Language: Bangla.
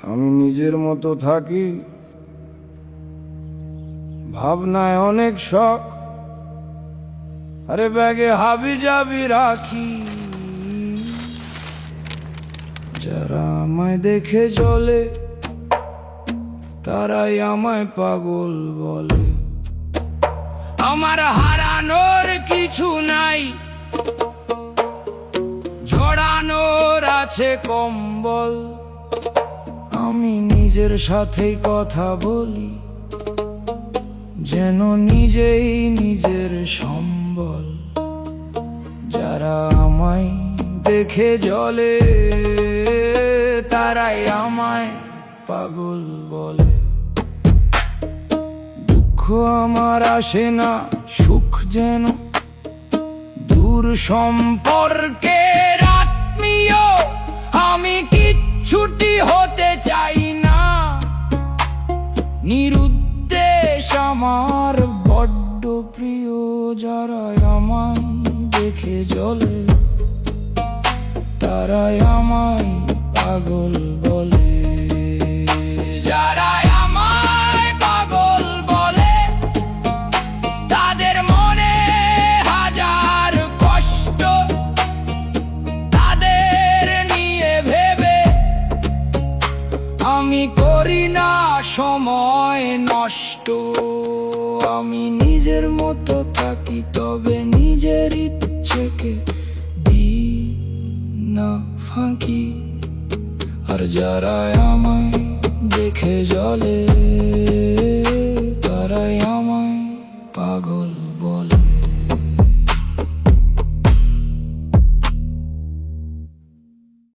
আমি নিজের মতো থাকি, ভাবনায় অনেক শখ, আরে ব্যাগে হাবি জাবি রাখি। যারা আমায় দেখে চলে তারাই আমায় পাগল বলে। আমার হারানোর কিছু নাই, জড়ানোর আছে কম্বল। আমি নিজের সাথেই কথা বলি, যেন নিজেই নিজের সম্বল। যারা আমায় দেখে জ্বলে তারাই আমায় পাগল বলে। দুঃখ আমার আসে না, সুখ যেন দূর সম্পর্কের আত্মীয়। আমি কিচ্ছুটি হতে চাই না, নিরুদ্দেশ আমার বড্ড প্রিয়। যারা আমায় দেখে জ্বলে তারাই আমায় পাগল বলে। যারা আমায় পাগল বলে তাদের মনে হাজার কষ্ট, তাদের নিয়ে ভেবে আমি করি না সময় নষ্ট। আমি নিজের মতো থাকি, তবে নিজের ইচ্ছেকে দিই না ফাঁকি। আর যারা আমায় দেখে জ্বলে তারাই আমায় পাগল